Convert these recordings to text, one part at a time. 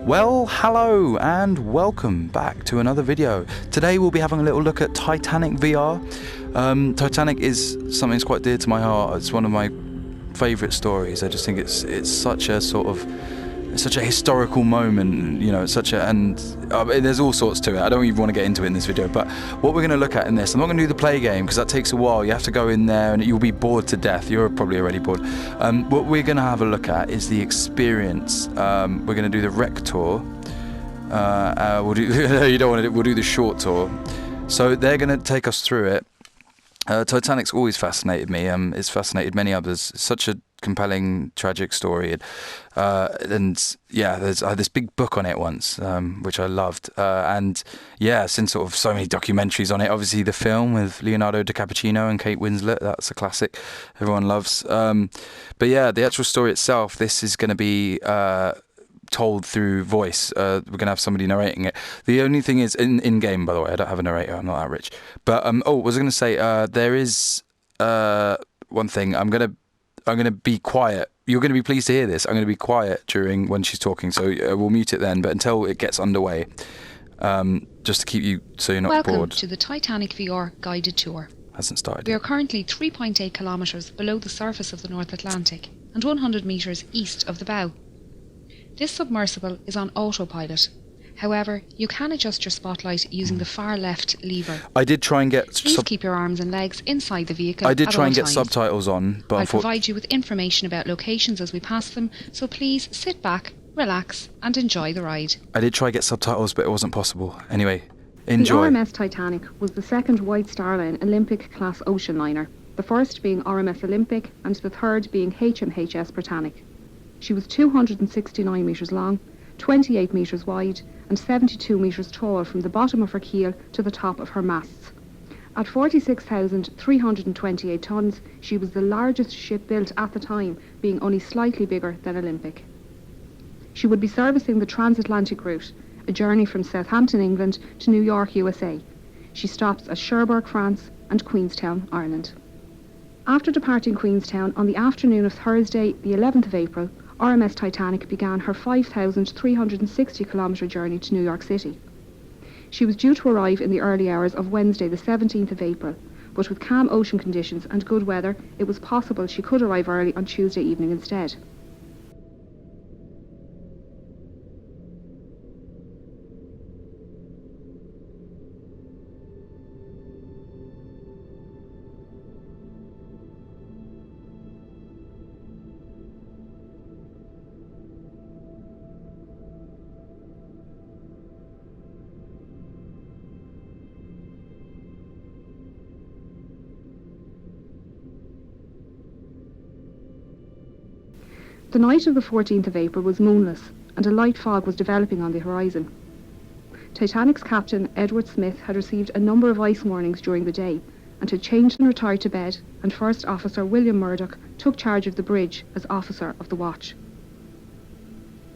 Well, hello and welcome back to another video. Today we'll be having a little look at Titanic VR. Titanic is something that's quite dear to my heart. It's one of my favourite stories. I just think it's such a sort of such a historical moment, you know. It's such a, and there's all sorts to it. I don't even want to get into it in this video, but what we're going to look at in this, I'm not going to do the play game because that takes a while. You have to go in there and you'll be bored to death. You're probably already bored. What we're going to have a look at is the experience. We're going to do the rec tour. We'll do you don't want to. We'll do the short tour. So they're going to take us through it. Titanic's always fascinated me. It's fascinated many others. It's such a compelling, tragic story, and yeah, I had this big book on it once, which I loved, and yeah, since sort of so many documentaries on it. Obviously, the film with Leonardo DiCaprio and Kate Winslet, that's a classic, everyone loves. But yeah, the actual story itself, this is going to be told through voice. We're gonna have somebody narrating it. The only thing is, in game, by the way, I don't have a narrator. I'm not that rich. But what was I gonna say? There is one thing. I'm gonna be quiet. You're gonna be pleased to hear this. I'm gonna be quiet during when she's talking, so we'll mute it then. But until it gets underway, just to keep you so you're not bored. Welcome to the Titanic VR guided tour. Hasn't started. We are currently 3.8 kilometres below the surface of the North Atlantic and 100 metres east of the bow. This submersible is on autopilot. However, you can adjust your spotlight using the far left lever. I did try and get... Please keep your arms and legs inside the vehicle. I did try and get times. subtitles on, but I'll provide you with information about locations as we pass them, so please sit back, relax and enjoy the ride. I did try and get subtitles, but it wasn't possible. Anyway, enjoy. The RMS Titanic was the second White Star Line Olympic-class ocean liner, the first being RMS Olympic and the third being HMHS Britannic. She was 269 metres long, 28 metres wide and 72 metres tall from the bottom of her keel to the top of her masts. At 46,328 tonnes, she was the largest ship built at the time, being only slightly bigger than Olympic. She would be servicing the transatlantic route, a journey from Southampton, England to New York, USA. She stops at Cherbourg, France and Queenstown, Ireland. After departing Queenstown on the afternoon of Thursday, the 11th of April, RMS Titanic began her 5,360-kilometre journey to New York City. She was due to arrive in the early hours of Wednesday the 17th of April, but with calm ocean conditions and good weather, it was possible she could arrive early on Tuesday evening instead. The night of the 14th of April was moonless, and a light fog was developing on the horizon. Titanic's captain, Edward Smith, had received a number of ice warnings during the day, and had changed and retired to bed, and First Officer William Murdoch took charge of the bridge as officer of the watch.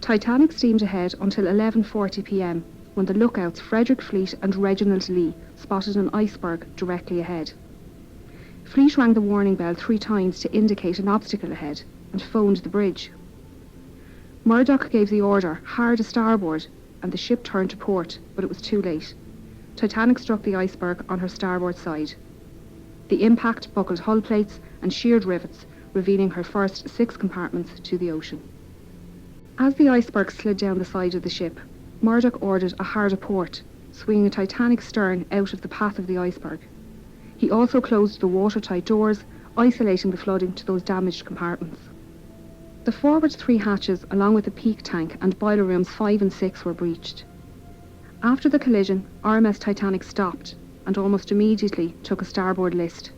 Titanic steamed ahead until 11:40 p.m, when the lookouts Frederick Fleet and Reginald Lee spotted an iceberg directly ahead. Fleet rang the warning bell 3 times to indicate an obstacle ahead, and phoned the bridge. Murdoch gave the order, hard a starboard, and the ship turned to port, but it was too late. Titanic struck the iceberg on her starboard side. The impact buckled hull plates and sheared rivets, revealing her first 6 compartments to the ocean. As the iceberg slid down the side of the ship, Murdoch ordered a hard a port, swinging a Titanic stern out of the path of the iceberg. He also closed the watertight doors, isolating the flooding to those damaged compartments. The forward 3 hatches, along with the peak tank and boiler rooms 5 and 6, were breached. After the collision, RMS Titanic stopped and almost immediately took a starboard list.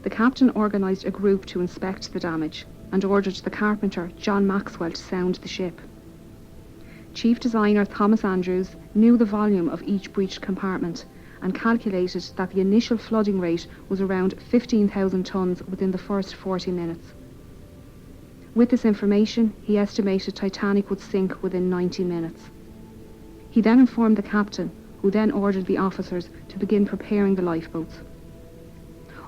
The captain organised a group to inspect the damage and ordered the carpenter, John Maxwell, to sound the ship. Chief designer Thomas Andrews knew the volume of each breached compartment and calculated that the initial flooding rate was around 15,000 tonnes within the first 40 minutes. With this information, he estimated Titanic would sink within 90 minutes. He then informed the captain, who then ordered the officers to begin preparing the lifeboats.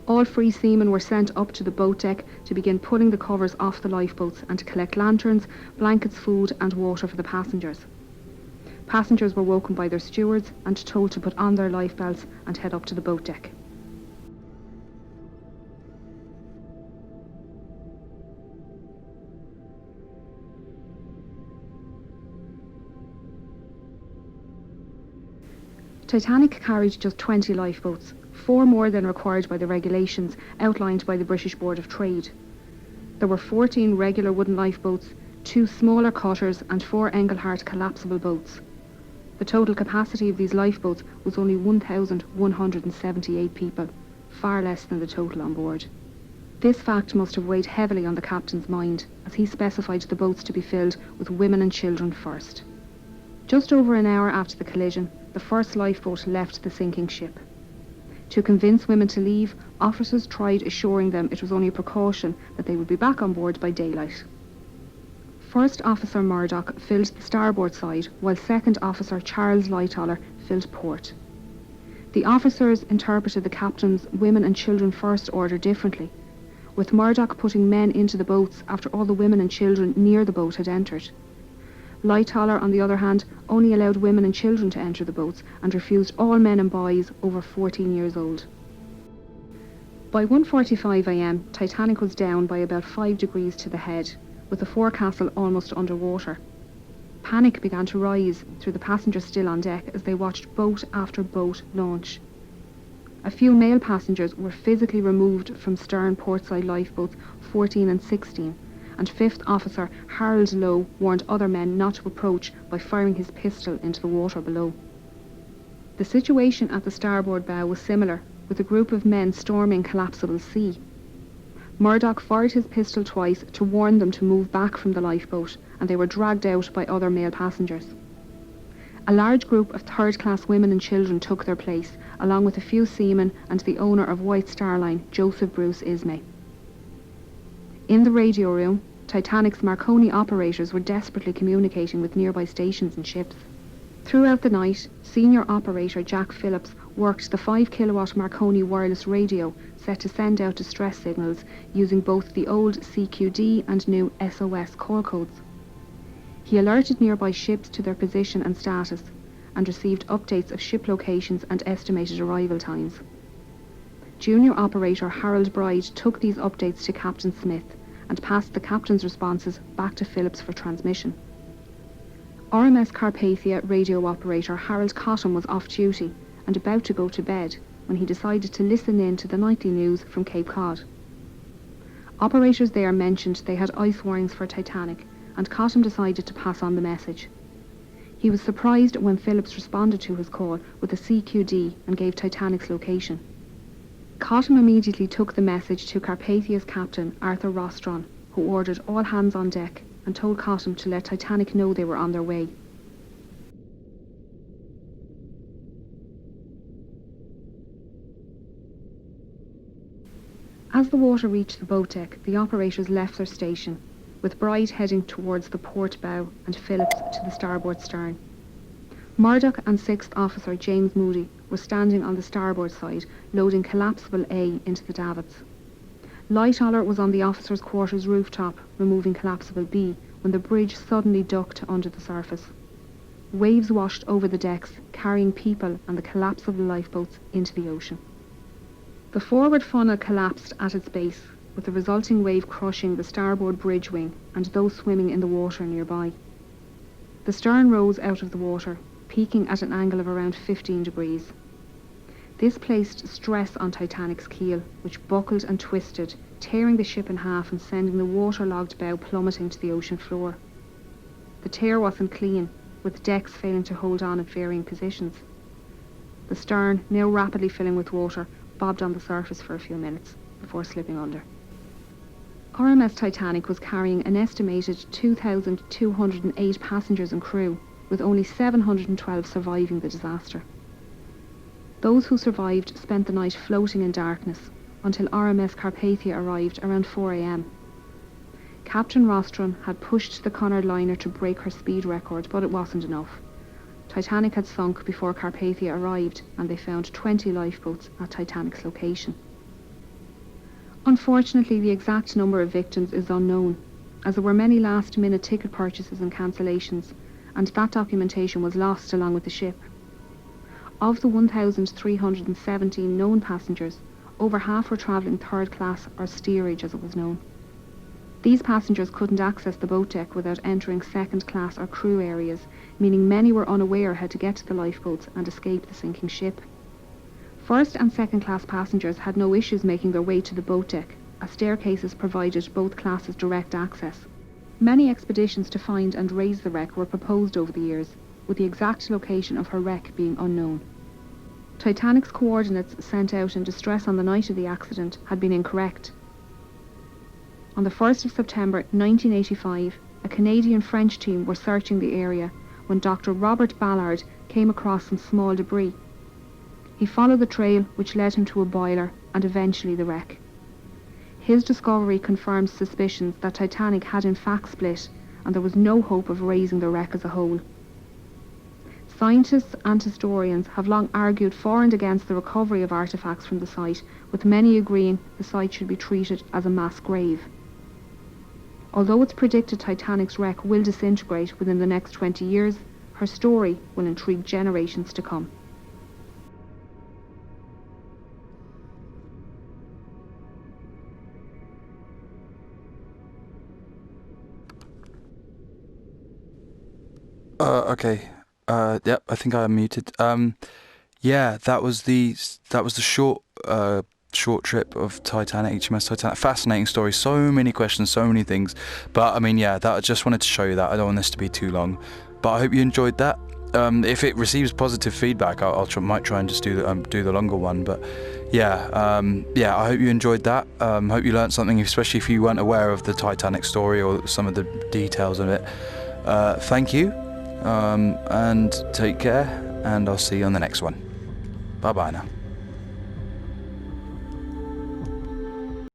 All free seamen were sent up to the boat deck to begin pulling the covers off the lifeboats and to collect lanterns, blankets, food and water for the passengers. Passengers were woken by their stewards and told to put on their life belts and head up to the boat deck. Titanic carried just 20 lifeboats, 4 more than required by the regulations outlined by the British Board of Trade. There were 14 regular wooden lifeboats, 2 smaller cutters and 4 Engelhart collapsible boats. The total capacity of these lifeboats was only 1,178 people, far less than the total on board. This fact must have weighed heavily on the captain's mind, as he specified the boats to be filled with women and children first. Just over an hour after the collision, the first lifeboat left the sinking ship. To convince women to leave, officers tried assuring them it was only a precaution, that they would be back on board by daylight. First Officer Murdoch filled the starboard side, while Second Officer Charles Lightoller filled port. The officers interpreted the captain's women and children first order differently, with Murdoch putting men into the boats after all the women and children near the boat had entered. Lightoller, on the other hand, only allowed women and children to enter the boats and refused all men and boys over 14 years old. By 1:45 a.m, Titanic was down by about 5 degrees to the head, with the forecastle almost underwater. Panic began to rise through the passengers still on deck as they watched boat after boat launch. A few male passengers were physically removed from stern portside lifeboats 14 and 16, and 5th Officer Harold Lowe warned other men not to approach by firing his pistol into the water below. The situation at the starboard bow was similar, with a group of men storming collapsible sea. Murdoch fired his pistol twice to warn them to move back from the lifeboat, and they were dragged out by other male passengers. A large group of third-class women and children took their place, along with a few seamen and the owner of White Star Line, Joseph Bruce Ismay. In the radio room, Titanic's Marconi operators were desperately communicating with nearby stations and ships. Throughout the night, senior operator Jack Phillips worked the 5-kilowatt Marconi wireless radio set to send out distress signals using both the old CQD and new SOS call codes. He alerted nearby ships to their position and status, and received updates of ship locations and estimated arrival times. Junior operator Harold Bride took these updates to Captain Smith and passed the captain's responses back to Phillips for transmission. RMS Carpathia radio operator Harold Cotton was off duty and about to go to bed when he decided to listen in to the nightly news from Cape Cod. Operators there mentioned they had ice warnings for Titanic, and Cotton decided to pass on the message. He was surprised when Phillips responded to his call with a CQD and gave Titanic's location. Cotton immediately took the message to Carpathia's captain, Arthur Rostron, who ordered all hands on deck and told Cotton to let Titanic know they were on their way. As the water reached the boat deck, the operators left their station, with Bride heading towards the port bow and Phillips to the starboard stern. Murdoch and 6th Officer James Moody were standing on the starboard side, loading collapsible A into the davits. Lightoller was on the officers' quarters rooftop, removing collapsible B, when the bridge suddenly ducked under the surface. Waves washed over the decks, carrying people and the collapsible lifeboats into the ocean. The forward funnel collapsed at its base, with the resulting wave crushing the starboard bridge wing and those swimming in the water nearby. The stern rose out of the water, peaking at an angle of around 15 degrees. This placed stress on Titanic's keel, which buckled and twisted, tearing the ship in half and sending the waterlogged bow plummeting to the ocean floor. The tear wasn't clean, with decks failing to hold on at varying positions. The stern, now rapidly filling with water, bobbed on the surface for a few minutes before slipping under. RMS Titanic was carrying an estimated 2,208 passengers and crew, with only 712 surviving the disaster. Those who survived spent the night floating in darkness until RMS Carpathia arrived around 4 a.m. Captain Rostron had pushed the Cunard liner to break her speed record, but it wasn't enough. Titanic had sunk before Carpathia arrived, and they found 20 lifeboats at Titanic's location. Unfortunately, the exact number of victims is unknown, as there were many last-minute ticket purchases and cancellations, and that documentation was lost along with the ship. Of the 1,317 known passengers, over half were travelling third class or steerage as it was known. These passengers couldn't access the boat deck without entering second class or crew areas, meaning many were unaware how to get to the lifeboats and escape the sinking ship. First and second class passengers had no issues making their way to the boat deck, as staircases provided both classes direct access. Many expeditions to find and raise the wreck were proposed over the years, with the exact location of her wreck being unknown. Titanic's coordinates sent out in distress on the night of the accident had been incorrect. On the 1st of September 1985, a Canadian-French team were searching the area when Dr. Robert Ballard came across some small debris. He followed the trail which led him to a boiler and eventually the wreck. His discovery confirmed suspicions that Titanic had in fact split and there was no hope of raising the wreck as a whole. Scientists and historians have long argued for and against the recovery of artefacts from the site, with many agreeing the site should be treated as a mass grave. Although it's predicted Titanic's wreck will disintegrate within the next 20 years, her story will intrigue generations to come. Okay. Yep, I think I unmuted. Yeah, that was the short trip of Titanic, HMS Titanic. Fascinating story. So many questions, so many things. But I mean, yeah, I just wanted to show you that. I don't want this to be too long. But I hope you enjoyed that. If it receives positive feedback, might try and just do the longer one. But yeah, I hope you enjoyed that. Hope you learned something, especially if you weren't aware of the Titanic story or some of the details of it. Thank you. And take care, and I'll see you on the next one. Bye bye now.